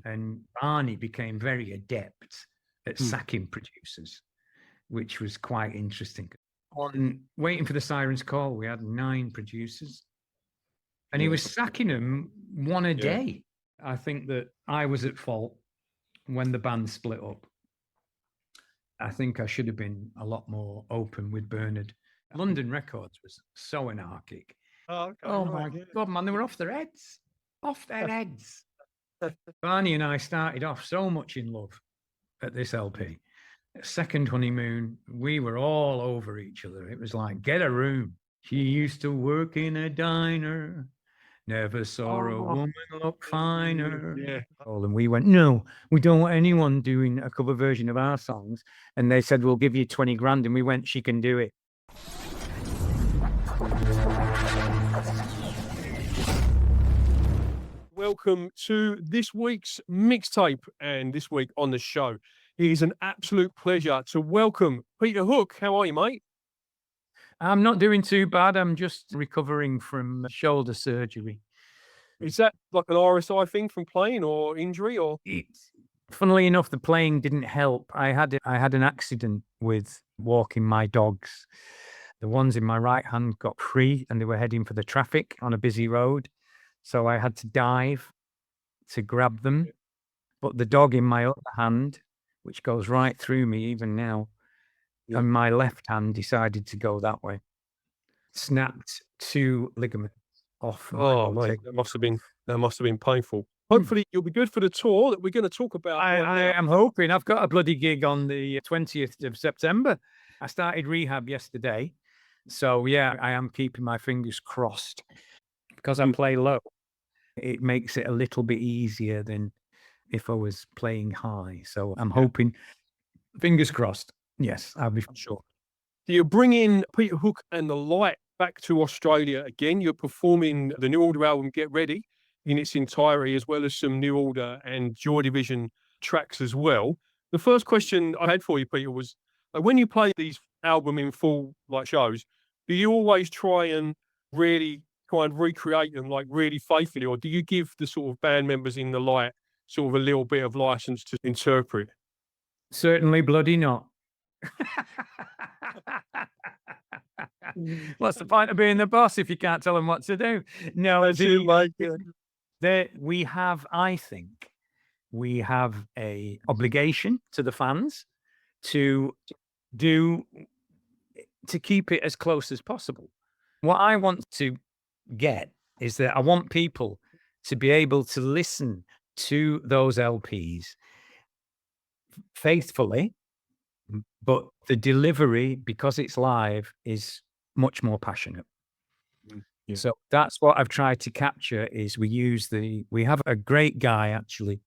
And Barney became very adept at Mm. sacking producers, which was quite interesting. On Waiting for the Sirens Call, we had 9 producers, and he was sacking them one a day. I think that I was at fault when the band split up. I think I should have been a lot more open with Bernard. London Records was so anarchic. Oh, okay, Oh right, my God, man, they were off their heads. Off their heads. Barney and I started off so much in love at this LP. Second honeymoon, we were all over each other. It was like, get a room. She used to work in a diner. Never saw a woman look finer. Yeah. And we went, no, we don't want anyone doing a cover version of our songs. And they said, we'll give you 20 grand. And we went, she can do it. Welcome to this week's mixtape, and this week on the show, it is an absolute pleasure to welcome Peter Hook. How are you, mate? I'm not doing too bad. I'm just recovering from shoulder surgery. Is that like an RSI thing from playing or injury or? Funnily enough, the playing didn't help. I had an accident with walking my dogs. The ones in my right hand got free and they were heading for the traffic on a busy road. So I had to dive to grab them. But the dog in my other hand, which goes right through me even now, and my left hand decided to go that way. Snapped 2 ligaments off. Oh, mate, that must have been painful. Hopefully you'll be good for the tour that we're going to talk about. I am hoping. I've got a bloody gig on the 20th of September. I started rehab yesterday. So, yeah, I am keeping my fingers crossed. Because I play low, it makes it a little bit easier than if I was playing high. So I'm hoping, fingers crossed. Yes, I'll be sure. So you're bringing Peter Hook and the Light back to Australia again. You're performing the New Order album, Get Ready, in its entirety, as well as some New Order and Joy Division tracks as well. The first question I had for you, Peter, was when you play these album in full like shows, do you always try and really kind of recreate them like really faithfully, or do you give the sort of band members in the Light sort of a little bit of license to interpret? Certainly bloody not. What's the point of being the boss if you can't tell them what to do? No, we have, I think, we have a obligation to the fans to keep it as close as possible. What I want to get is that I want people to be able to listen to those LPs faithfully, but the delivery, because it's live, is much more passionate. Yeah. So that's what I've tried to capture. Is we have a great guy actually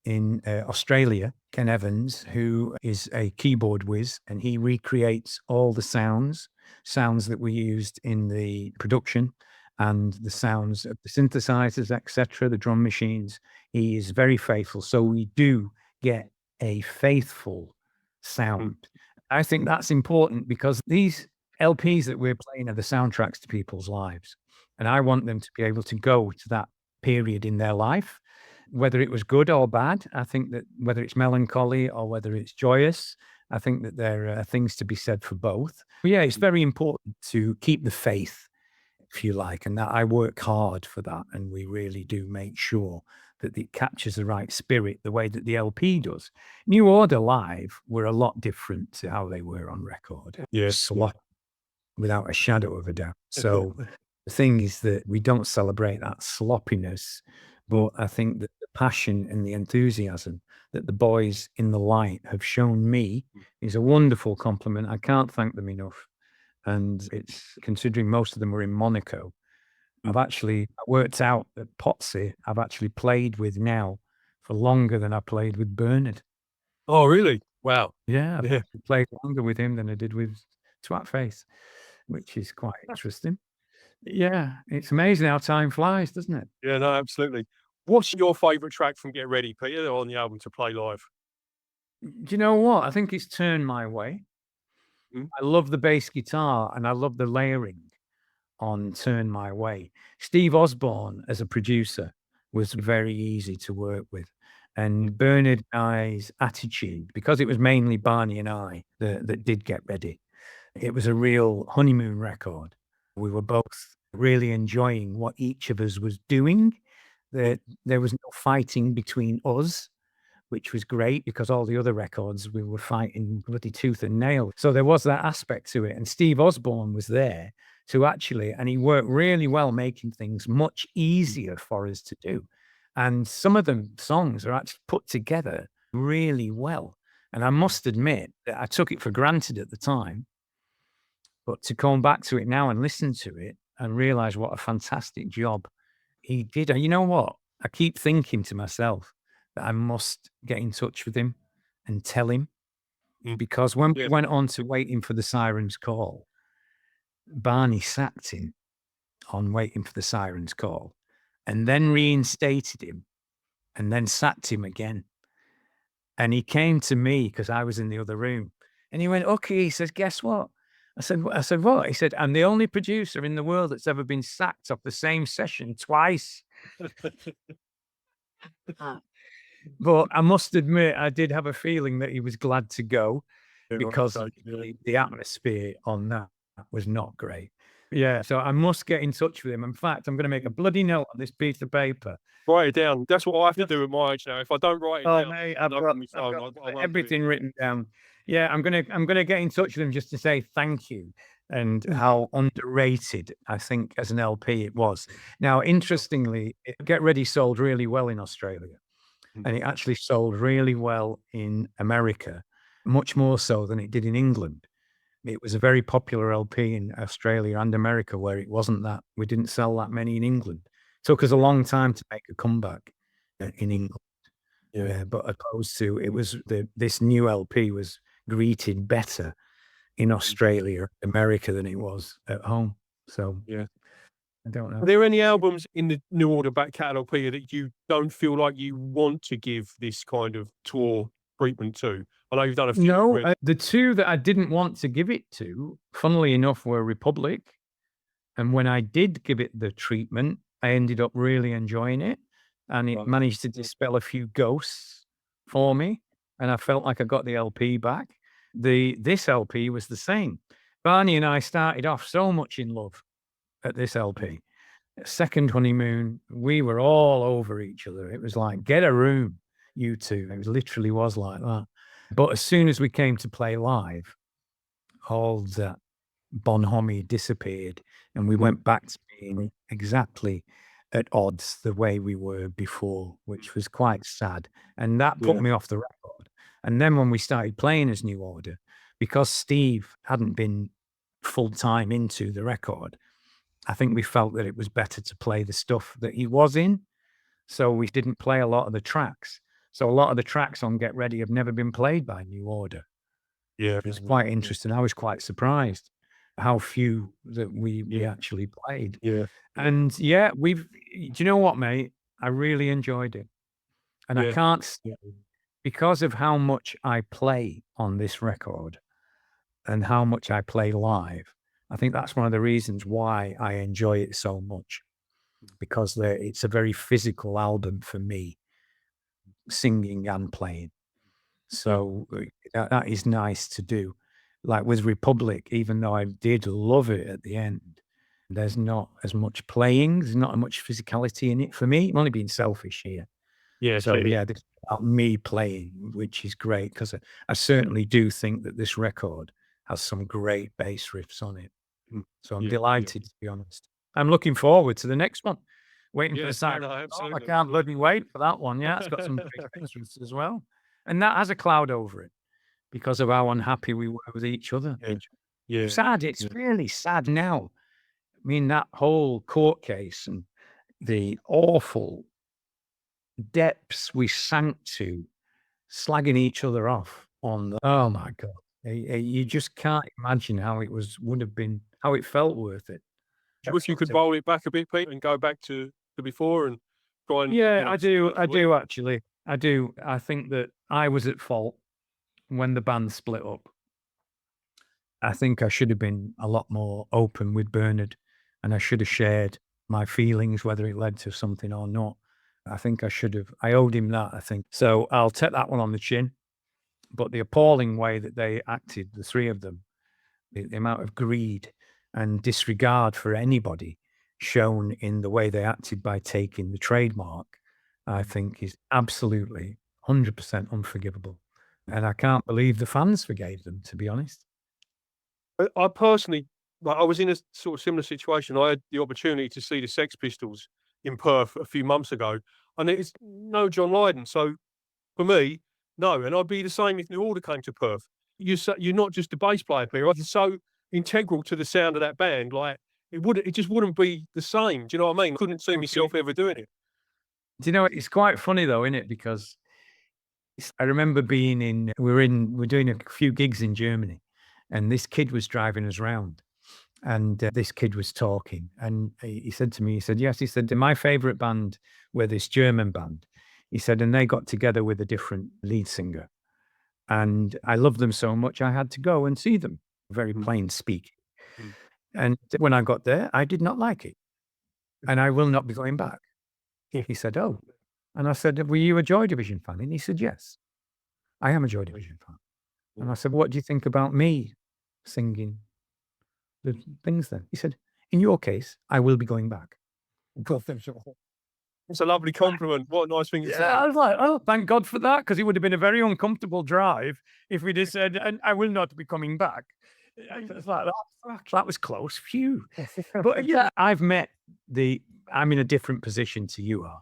in Australia, Ken Evans, who is a keyboard whiz, and he recreates all the sounds that we used in the production and the sounds of the synthesizers, etc., the drum machines. He is very faithful. So we do get a faithful sound. I think that's important because these LPs that we're playing are the soundtracks to people's lives. And I want them to be able to go to that period in their life, whether it was good or bad. I think that whether it's melancholy or whether it's joyous, I think that there are things to be said for both. But yeah, it's very important to keep the faith, if you like, and that I work hard for that. And we really do make sure that it captures the right spirit, the way that the LP does. New Order live were a lot different to how they were on record. Yes. Without a shadow of a doubt. So the thing is that we don't celebrate that sloppiness, but I think that the passion and the enthusiasm that the boys in the Light have shown me is a wonderful compliment. I can't thank them enough. And it's considering most of them were in Monaco. I worked out that Potsy I've actually played with now for longer than I played with Bernard. Oh, really? Wow. Yeah, I played longer with him than I did with Twatface, which is quite interesting. Yeah, it's amazing how time flies, doesn't it? Yeah, no, absolutely. What's your favourite track from Get Ready, Peter, on the album to play live? Do you know what? I think it's Turn My Way. I love the bass guitar and I love the layering on Turn My Way. Steve Osborne, as a producer, was very easy to work with. And Bernard and I's attitude, because it was mainly Barney and I that did Get Ready, it was a real honeymoon record. We were both really enjoying what each of us was doing. There was no fighting between us, which was great because all the other records we were fighting bloody tooth and nail. So there was that aspect to it. And Steve Osborne was there to actually, and he worked really well making things much easier for us to do. And some of the songs are actually put together really well. And I must admit that I took it for granted at the time, but to come back to it now and listen to it and realize what a fantastic job he did. And you know what? I keep thinking to myself that I must get in touch with him and tell him, because when we went on to Waiting for the Siren's Call, Barney sacked him on Waiting for the Siren's Call and then reinstated him and then sacked him again. And he came to me because I was in the other room and he went, "Okay," he says, "guess what?" I said, "What?" He said, "I'm the only producer in the world that's ever been sacked off the same session twice." But I must admit, I did have a feeling that he was glad to go because the atmosphere on that was not great. Yeah, so I must get in touch with him. In fact, I'm going to make a bloody note on this piece of paper. Write it down. That's what I have to do at my age now. If I don't write it down, Mate, I've got my phone. I won't do everything it. written down. Yeah, I'm gonna get in touch with him just to say thank you and how underrated I think as an LP it was. Now, interestingly, Get Ready sold really well in Australia, and it actually sold really well in America, much more so than it did in England. It was a very popular LP in Australia and America, where it wasn't that. We didn't sell that many in England. Took us a long time to make a comeback in England. Yeah, but opposed to it was this new LP was greeted better in Australia, America than it was at home. So Yeah. I don't know. Are there any albums in the New Order back catalogue, Peter, that you don't feel like you want to give this kind of tour treatment to? I know you've done a few. No, the two that I didn't want to give it to, funnily enough, were Republic. And when I did give it the treatment, I ended up really enjoying it. And it managed to dispel a few ghosts for me. And I felt like I got the LP back. This LP was the same. Barney and I started off so much in love at this LP. Second honeymoon, we were all over each other. It was like, get a room, you two. It literally was like that. But as soon as we came to play live, all that bonhomie disappeared and we went back to being exactly at odds the way we were before, which was quite sad. And that put me off the record. And then when we started playing as New Order, because Steve hadn't been full time into the record, I think we felt that it was better to play the stuff that he was in. So we didn't play a lot of the tracks. So a lot of the tracks on Get Ready have never been played by New Order. Yeah. It's quite interesting. I was quite surprised how few that we actually played. Yeah. And yeah, do you know what, mate? I really enjoyed it. And I can't say, because of how much I play on this record and how much I play live, I think that's one of the reasons why I enjoy it so much, because it's a very physical album for me, singing and playing. So that is nice to do. Like with Republic, even though I did love it at the end, there's not as much playing. There's not as much physicality in it for me. I'm only being selfish here. Yeah. So yeah, this is about me playing, which is great because I certainly do think that this record has some great bass riffs on it. So I'm delighted, to be honest. I'm looking forward to the next one. Waiting for the siren. No, I absolutely. can't bloody wait for that one. Yeah, it's got some great bass riffs as well. And that has a cloud over it because of how unhappy we were with each other. Yeah. Sad. It's really sad now. I mean, that whole court case and the awful depths we sank to, slagging each other off on oh my God. You just can't imagine how would have been, how it felt worth it. Do you wish you could roll it back a bit, Pete, and go back to before and try and Yeah, I do. I do actually. I do. I think that I was at fault when the band split up. I think I should have been a lot more open with Bernard and I should have shared my feelings, whether it led to something or not. I think I should have. I owed him that, I think. So I'll take that one on the chin. But the appalling way that they acted, the three of them, the amount of greed and disregard for anybody shown in the way they acted by taking the trademark, I think is absolutely 100% unforgivable. And I can't believe the fans forgave them, to be honest. I personally, like, I was in a sort of similar situation. I had the opportunity to see the Sex Pistols in Perth a few months ago, and it's no John Lydon. So for me, no. And I'd be the same if New Order came to Perth. You're not just a bass player, Peter. You're so integral to the sound of that band. Like it just wouldn't be the same. Do you know what I mean? Couldn't see myself ever doing it. Do you know, it's quite funny though, isn't it? Because I remember being we're doing a few gigs in Germany, and this kid was driving us around. And this kid was talking, and he said to me, he said, yes, he said, my favorite band were this German band. He said, and they got together with a different lead singer. And I loved them so much, I had to go and see them, very plain speak. Mm. And when I got there, I did not like it. And I will not be going back. He said, oh. And I said, were you a Joy Division fan? And he said, yes, I am a Joy Division fan. And I said, what do you think about me singing the things then? He said, in your case, I will be going back. It's a lovely compliment. What a nice thing to say. I was like, oh, thank God for that, because it would have been a very uncomfortable drive if we'd have said, and I will not be coming back. It's like, that was close. Phew. But yeah, I'm in a different position to you are.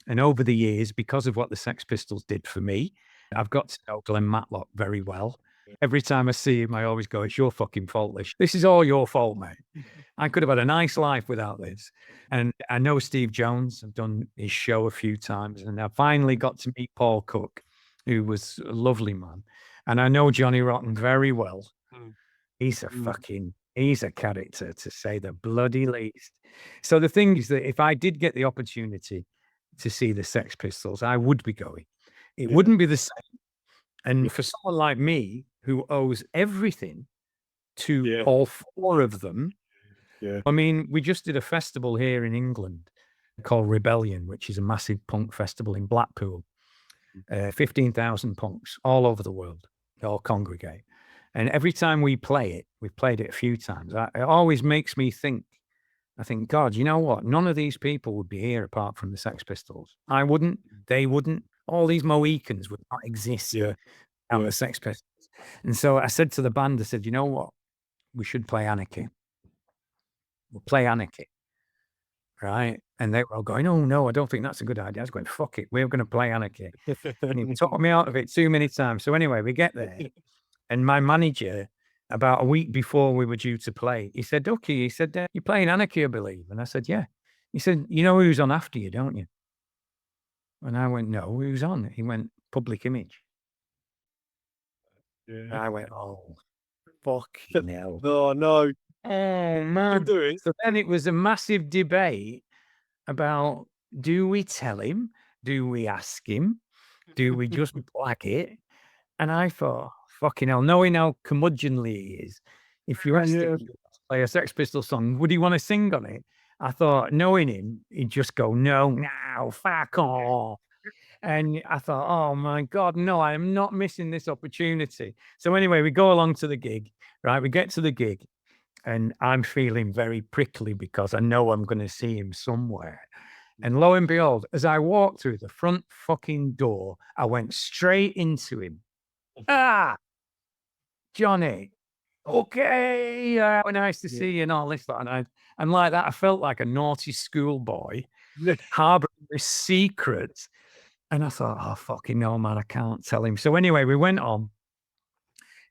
And over the years, because of what the Sex Pistols did for me, I've got to know Glenn Matlock very well. Every time I see him, I always go, it's your fucking fault, this is all your fault, mate. I could have had a nice life without this. And I know Steve Jones. I've done his show a few times, and I finally got to meet Paul Cook, who was a lovely man. And I know Johnny Rotten very well. He's a character, to say the bloody least. So the thing is that if I did get the opportunity to see the Sex Pistols, I would be going. It wouldn't be the same. And for someone like me, who owes everything to all four of them, I mean, we just did a festival here in England called Rebellion, which is a massive punk festival in Blackpool. 15,000 punks all over the world, they all congregate. And every time we play it, we've played it a few times, it always makes me think, I think, God, you know what? None of these people would be here apart from the Sex Pistols. I wouldn't, they wouldn't. All these Mohicans would not exist without the Sex Pistols. And so I said to the band, I said, you know what? We should play Anarchy. We'll play Anarchy. Right? And they were all going, oh, no, I don't think that's a good idea. I was going, fuck it. We're going to play Anarchy. And he talked me out of it too many times. So anyway, we get there. And my manager, about a week before we were due to play, he said, Hooky, he said, you're playing Anarchy, I believe. And I said, yeah. He said, you know who's on after you, don't you? And I went, no, who's on? He went, Public Image. And I went, oh, fucking hell. Oh, no. Oh, man. So then it was a massive debate about, do we tell him? Do we ask him? Do we just black it? And I thought, fucking hell, knowing how curmudgeonly he is, if you asked him to play a Sex Pistol song, would he want to sing on it? I thought, knowing him, he'd just go, no, fuck off. And I thought, oh my God, no, I am not missing this opportunity. So anyway, we go along to the gig, right? We get to the gig, and I'm feeling very prickly because I know I'm going to see him somewhere. And lo and behold, as I walked through the front fucking door, I went straight into him. Johnny, okay, nice to see you and all this. And like that, I felt like a naughty schoolboy harboring this secret. And I thought, oh, fucking no, man, I can't tell him. So anyway, we went on.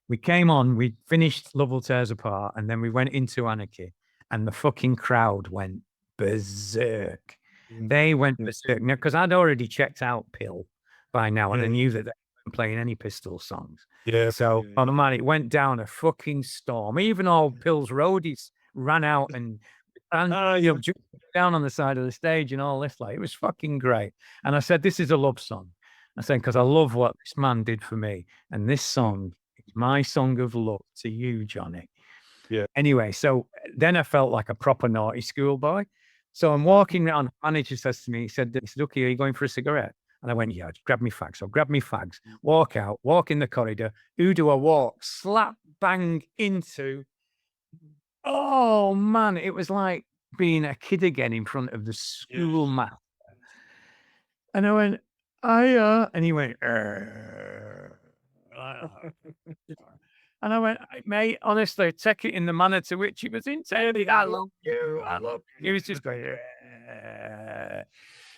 We came on, we finished Love Will Tear Us Apart, and then we went into Anarchy, and the fucking crowd went berserk. They went berserk. Now, because I'd already checked out Pill by now, and I knew that they weren't playing any Pistol songs. So, oh man, it went down a fucking storm. Even all Pill's roadies ran out and down on the side of the stage and all this. Like, it was fucking great. And I said, this is a love song. I said, because I love what this man did for me. And this song is my song of love to you, Johnny. Anyway, so then I felt like a proper naughty schoolboy. So I'm walking around. Manager says to me, he said, "Hooky, are you going for a cigarette?" And I went, "Yeah, just grab me fags." So I grab me fags, walk out, walk in the corridor. Who do I walk? Slap bang into. Oh man, it was like being a kid again in front of the school math. And I went, "Hiya," and he went, and I went, "Mate, honestly, take it in the manner to which he was intended. I love you. I love you." He was just going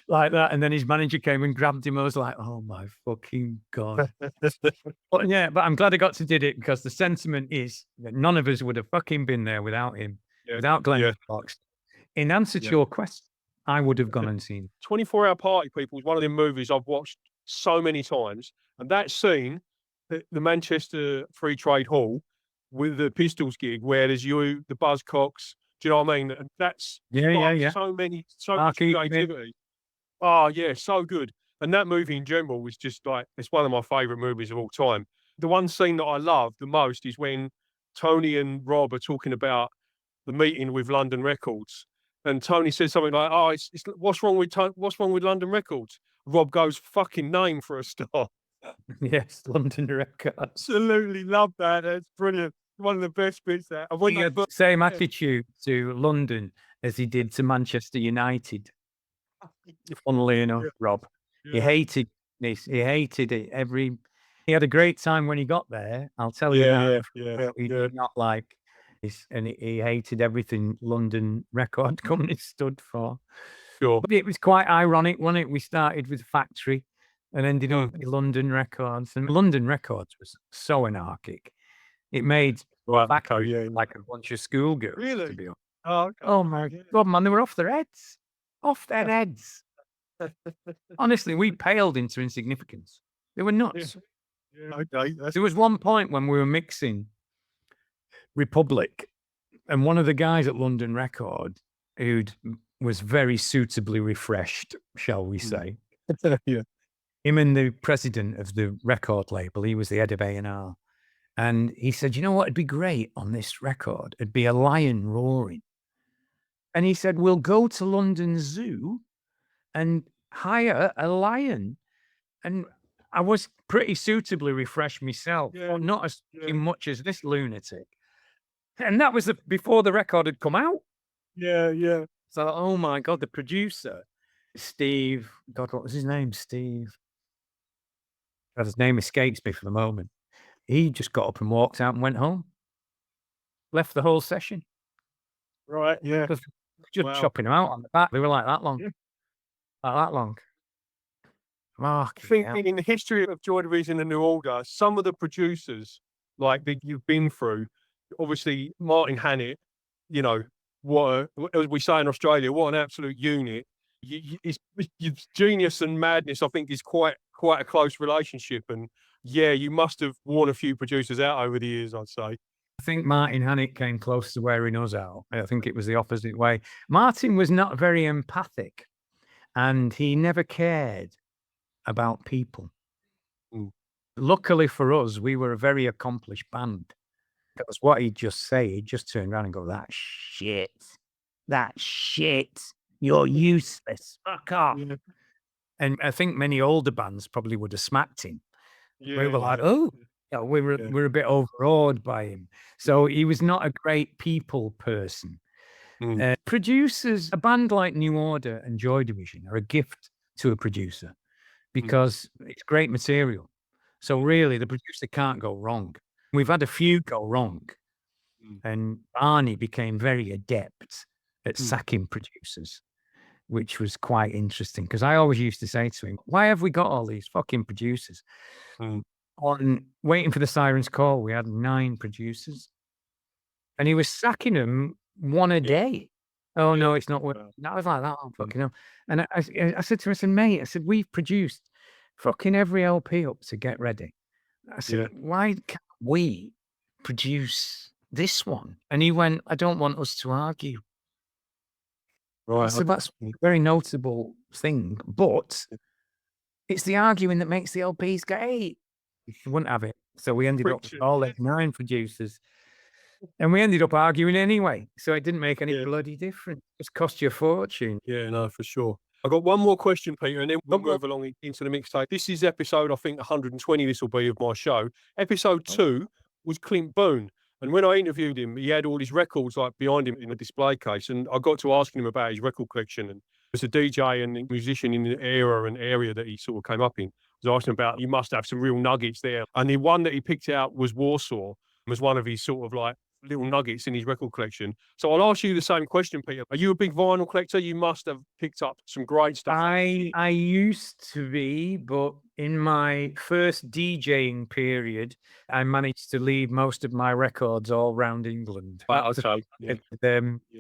like that. And then his manager came and grabbed him. I was like, "Oh my fucking God." But yeah, but I'm glad I got to did it because the sentiment is that none of us would have fucking been there without him, without Glenn Fox. In answer to your question, I would have gone and seen. 24-Hour Party People is one of them movies I've watched so many times, and that scene, the Manchester Free Trade Hall with the Pistols gig, where there's you, the Buzzcocks. Do you know what I mean? And that's sparked so much creativity. Oh yeah, so good. And that movie in general was just like it's one of my favorite movies of all time. The one scene that I love the most is when Tony and Rob are talking about the meeting with London Records, and Tony says something like, "Oh, it's what's wrong with London Records?" Rob goes, "Fucking name for a start." Yes, London Records. Absolutely love that. That's brilliant. One of the best bits there. And when He had the same attitude to London as he did to Manchester United. Funnily enough, Rob, he hated this. He hated it. He had a great time when he got there. I'll tell you that. He did not like this, and he hated everything London Record Company stood for. Sure. But it was quite ironic, wasn't it? We started with Factory and ended up with London Records, and London Records was so anarchic. It made Factory like a bunch of schoolgirls. Really? To be honest. Oh, okay. Oh my God, man, they were off their heads. Off their heads. Honestly, we paled into insignificance. They were nuts. Okay. There was one point when we were mixing Republic, and one of the guys at London Record who was very suitably refreshed, shall we say. Him and the president of the record label, he was the head of A&R. And he said, "You know what? It'd be great on this record. It'd be a lion roaring." And he said, "We'll go to London Zoo and hire a lion." And I was pretty suitably refreshed myself, but not as much as this lunatic. And that was before the record had come out. Yeah. So, oh my God, the producer, Steve, God, what was his name? Steve. God, his name escapes me for the moment. He just got up and walked out and went home. Left the whole session. Right. Yeah. Just chopping them out on the back. They were like that long. Like that long. I think in the history of Joy Division and New Order, some of the producers like that you've been through, obviously Martin Hannett, you know, as we say in Australia, what an absolute unit. It's genius and madness. I think is quite a close relationship, and you must have worn a few producers out over the years. I'd say. I think Martin Hannett came close to wearing us out. I think it was the opposite way. Martin was not very empathic, and he never cared about people. Luckily for us, we were a very accomplished band. Because what he'd just say, he'd just turn around and go, "That shit. You're useless. Fuck off." And I think many older bands probably would have smacked him. We were like, "Oh," we were a bit overawed by him. So he was not a great people person. Producers, a band like New Order and Joy Division are a gift to a producer because it's great material. So really, the producer can't go wrong. We've had a few go wrong, and Arnie became very adept at sacking producers, which was quite interesting because I always used to say to him, "Why have we got all these fucking producers?" On Waiting for the Siren's Call, we had 9 producers, and he was sacking them one a day. "Oh no, it's not working." I was like, "That fucking hell." And I said to him, I said, "Mate," I said, "we've produced fucking every LP up to Get Ready." I said, "Why can't we produce this one?" And he went, "I don't want us to argue." I said, "That's a very notable thing, but it's the arguing that makes the LPs great." He wouldn't have it. So we ended up with all 9 producers. And we ended up arguing anyway, so it didn't make any Yeah. bloody difference. It just cost you a fortune. Yeah, no, for sure. I got one more question, Peter, and then we'll Come on. move along into the mixtape. This is episode, I think, 120. This will be of my show. Episode 2 was Clint Boone, and when I interviewed him, he had all his records like behind him in a display case, and I got to asking him about his record collection. And as a DJ and musician in the era and area that he sort of came up in, I was asking about. You must have some real nuggets there, and the one that he picked out was Warsaw. Was one of his sort of like little nuggets in his record collection. So I'll ask you the same question, Peter. Are you a big vinyl collector? You must have picked up some great stuff. I used to be, but in my first DJing period, I managed to leave most of my records all around England. Wow, okay. Yeah.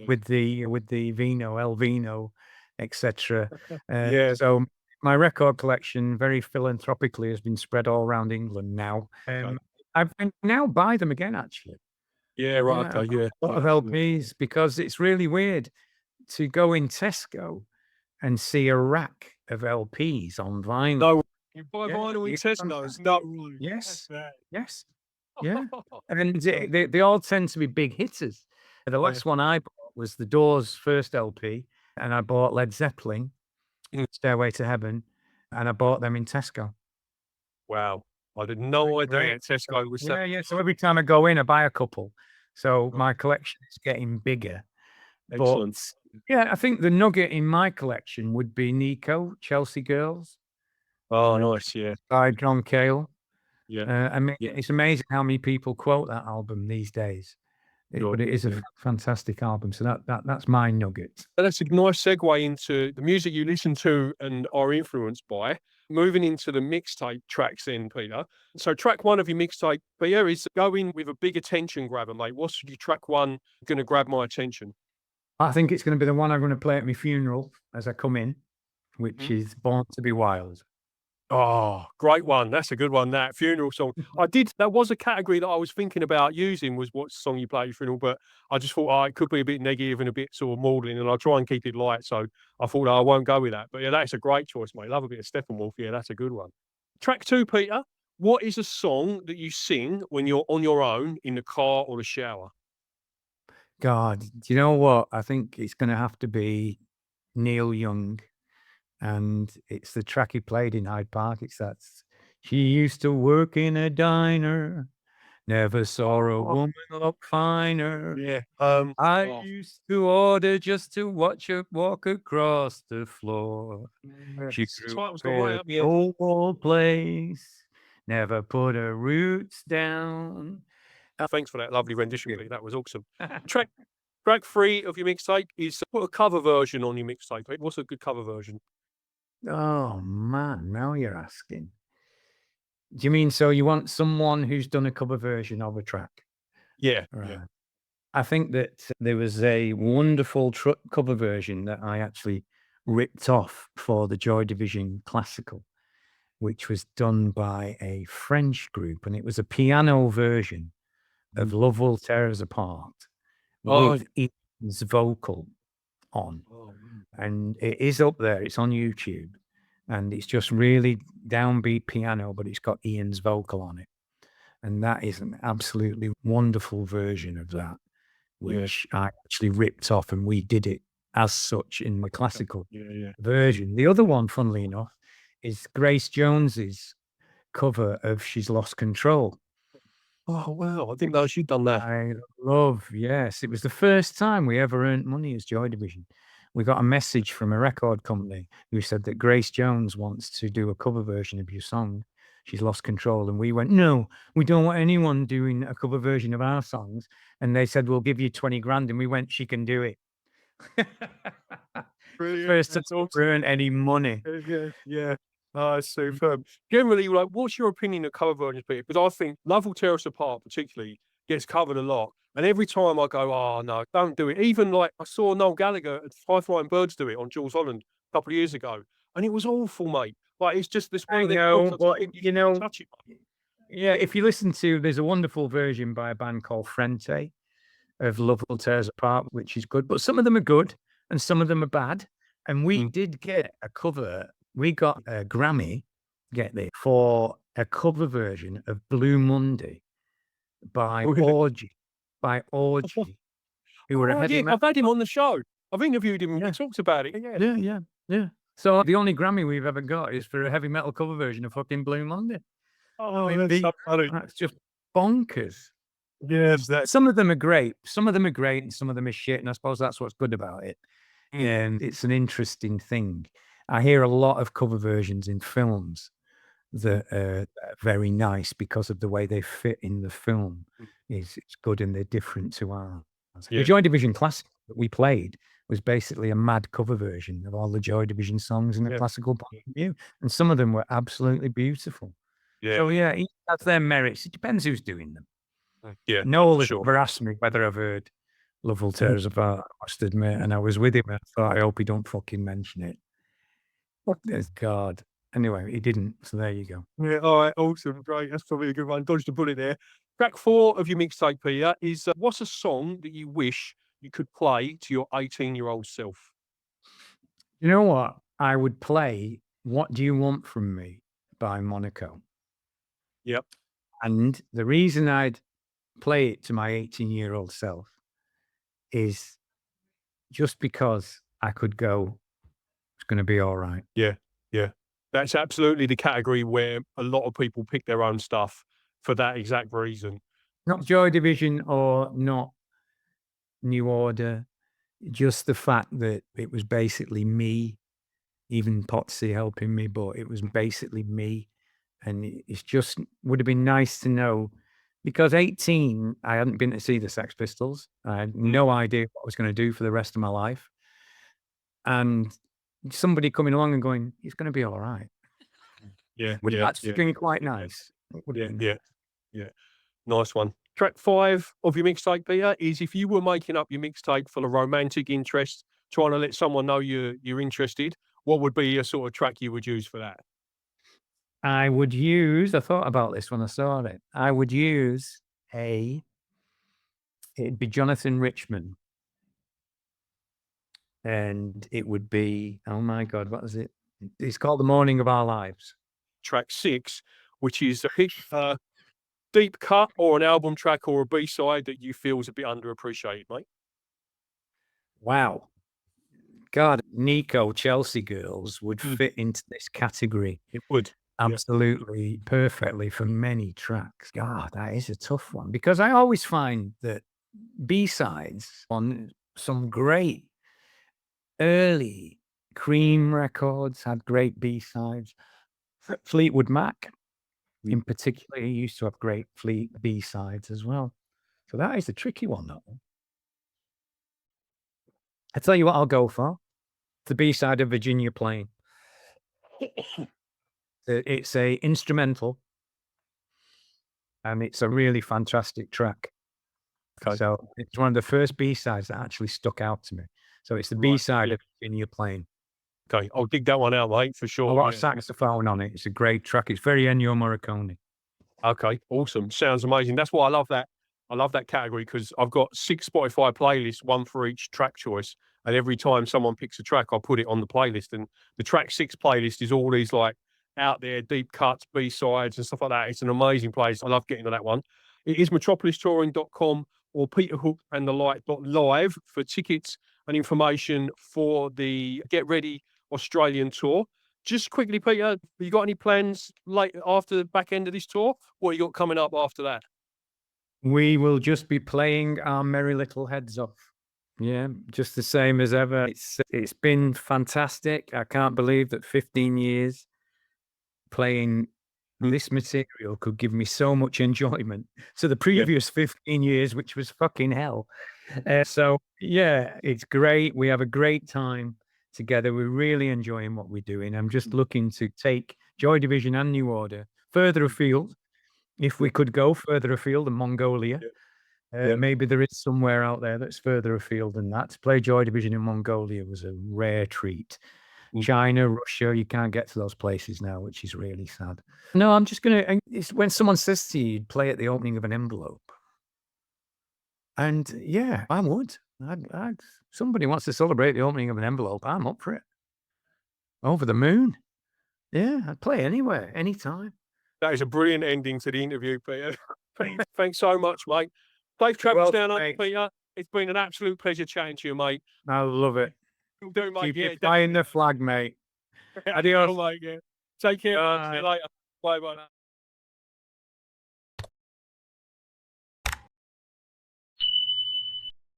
With the Vino, El Vino, etc. Yeah. So my record collection, very philanthropically, has been spread all around England now. Okay. I now buy them again, actually. Yeah, right. Yeah, Okay. Yeah. a lot of LPs, because it's really weird to go in Tesco and see a rack of LPs on vinyl. No, you buy Yeah, vinyl in you Tesco's? No, right. Yes. That's Yes. Yeah. And they all tend to be big hitters. The last one I bought was the Doors' first LP, and I bought Led Zeppelin, Mm. Stairway to Heaven, and I bought them in Tesco. Wow. I had no idea Tesco was so. Yeah. So every time I go in, I buy a couple. So my collection is getting bigger. Excellent. But yeah, I think the nugget in my collection would be Nico, Chelsea Girls, Oh, nice. Yeah. by John Cale. Yeah. I mean, it's amazing how many people quote that album these days. Sure. But it is a fantastic album. So that's my nugget. That's a nice segue into the music you listen to and are influenced by. Moving into the mixtape tracks then, Peter. So track 1 of your mixtape, Peter, is Go In With a Big Attention Grabber, mate. What's your track 1 going to grab my attention? I think it's going to be the one I'm going to play at my funeral as I come in, which is Born to Be Wild. Oh, great one. That's a good one, that funeral song. That was a category that I was thinking about using, was what song you play at your funeral, but I just thought, it could be a bit negative and a bit sort of maudlin, and I'll try and keep it light. So I thought, I won't go with that. But yeah, that's a great choice, mate. Love a bit of Steppenwolf. Yeah, that's a good one. Track 2, Peter. What is a song that you sing when you're on your own in the car or the shower? God, do you know what? I think it's going to have to be Neil Young, and it's the track he played in Hyde Park. It's that she used to work in a diner, never saw a woman look finer. Yeah. I used to order just to watch her walk across the floor. She grew up in an old place, never put her roots down. Thanks for that lovely rendition, Pete. That was awesome. Track 3 of your mixtape is put a cover version on your mixtape, Pete. What's a good cover version? Oh man, now you're asking. Do you mean so you want someone who's done a cover version of a track? Yeah. Right. Yeah. I think that there was a wonderful cover version that I actually ripped off for the Joy Division Classical, which was done by a French group, and it was a piano version of Love Will Tear Us Apart with Ian's vocal on. And it is up there. It's on YouTube. And it's just really downbeat piano, but it's got Ian's vocal on it. And that is an absolutely wonderful version of that, which I actually ripped off, and we did it as such in the classical version. The other one, funnily enough, is Grace Jones's cover of She's Lost Control. Oh, wow. I didn't know she'd done that. Yes. It was the first time we ever earned money as Joy Division. We got a message from a record company who said that Grace Jones wants to do a cover version of your song, She's Lost Control. And we went, no, we don't want anyone doing a cover version of our songs. And they said, we'll give you 20 grand. And we went, she can do it. Brilliant. First time we earned any money. Yeah. Oh, superb. Generally, like, what's your opinion of cover versions, Peter? Because I think Love Will Tear Us Apart, particularly, gets covered a lot. And every time I go, oh, no, don't do it. Even like I saw Noel Gallagher at High Flying Birds do it on Jules Holland a couple of years ago. And it was awful, mate. Like, it's just this one of them. Touch it. Yeah, if you listen to, there's a wonderful version by a band called Frente of Love Will Tear Us Apart, which is good. But some of them are good and some of them are bad. And we did get a cover. We got a Grammy, get this, for a cover version of Blue Monday by Orgy. by Orgy, who were a Oh, heavy yeah, metal. I've had him on the show. I've interviewed him. Yeah. We talked about it. Yeah. Yeah, yeah, yeah. So the only Grammy we've ever got is for a heavy metal cover version of fucking Blue Monday. Oh, I mean, that's so funny. that's just bonkers. Yes, that's Some of them are great. Some of them are great, and some of them are shit. And I suppose that's what's good about it. And it's an interesting thing. I hear a lot of cover versions in films that are very nice because of the way they fit in the film. It's good and they're different to ours. The Yeah. Joy Division classic that we played was basically a mad cover version of all the Joy Division songs in a Yeah. classical point of view, and some of them were absolutely beautiful. Yeah. So yeah, each has their merits. It depends who's doing them. Yeah. Noel has Sure. never asked me whether I've heard Love Will Tear Us Apart, I must admit, and I was with him. I thought, I hope he don't fucking mention it. There's God. Anyway, he didn't, so there you go. Yeah. All right. Awesome. Great. That's probably a good one. Dodged a bullet there. Track 4 of your mixtape, Peter, is what's a song that you wish you could play to your 18-year-old self? You know what? I would play What Do You Want From Me by Monaco. Yep. And the reason I'd play it to my 18-year-old self is just because I could go, it's going to be all right. Yeah. Yeah. That's absolutely the category where a lot of people pick their own stuff for that exact reason. Not Joy Division or not New Order, just the fact that it was basically me, even Potsy helping me, but it was basically me. And it's just would have been nice to know, because 18, I hadn't been to see the Sex Pistols. I had no idea what I was going to do for the rest of my life. And somebody coming along and going, it's going to be all right. Yeah. Would Yeah. that's been quite nice. It would Yeah. have been. Yeah. Yeah. Nice one. Track 5 of your mixtape, Peter, is if you were making up your mixtape full of romantic interest, trying to let someone know you're interested, what would be a sort of track you would use for that? I would use, I thought about this when I saw it. I would use it'd be Jonathan Richman. And it would be, oh my God, what is it? It's called The Morning of Our Lives. Track 6, which is a hit, deep cut or an album track or a B-side that you feel is a bit underappreciated, mate? Wow. God, Nico, Chelsea Girls would fit into this category It would. absolutely perfectly for many tracks. God, that is a tough one, because I always find that B-sides on some great early Cream records had great B-sides. Fleetwood Mac, in particular, he used to have great B-sides as well. So that is a tricky one, that one. I tell you what I'll go for. The B-side of Virginia Plain. It's a instrumental, and it's a really fantastic track. Okay. So it's one of the first B-sides that actually stuck out to me. So it's the B-side of Virginia Plain. Okay, I'll dig that one out, mate, for sure. A lot of saxophone on it. It's a great track. It's very Ennio Morricone. Okay, awesome. Sounds amazing. That's why I love that. I love that category because I've got 6 Spotify playlists, one for each track choice. And every time someone picks a track, I put it on the playlist. And the track 6 playlist is all these like out there deep cuts, B-sides and stuff like that. It's an amazing place. I love getting to that one. It is metropolistouring.com or peterhookandthelight.live for tickets and information for the Get Ready Australian tour. Just quickly, Peter, have you got any plans late after the back end of this tour? What you got coming up after that? We will just be playing our merry little heads off. Yeah, just the same as ever. It's been fantastic. I can't believe that 15 years playing this material could give me so much enjoyment. So the previous 15 years, which was fucking hell. So yeah, it's great. We have a great time together. We're really enjoying what we're doing. I'm just looking to take Joy Division and New Order further afield. If we could go further afield in Mongolia, maybe there is somewhere out there that's further afield than that. To play Joy Division in Mongolia was a rare treat. China, Russia, you can't get to those places now, which is really sad. No, I'm just going to, it's when someone says to you, play at the opening of an envelope. And yeah, I would. Somebody wants to celebrate the opening of an envelope, I'm up for it. Over the moon. Yeah, I'd play anywhere, anytime. That is a brilliant ending to the interview, Peter. Thanks so much, mate. Safe travels Well, down under, mate. Peter. It's been an absolute pleasure chatting to you, mate. I love it. You'll do, mate. Keep Yeah, you flying the flag, mate. definitely. Adios. Mate, yeah. Take care. See Bye. you later. Bye, bye.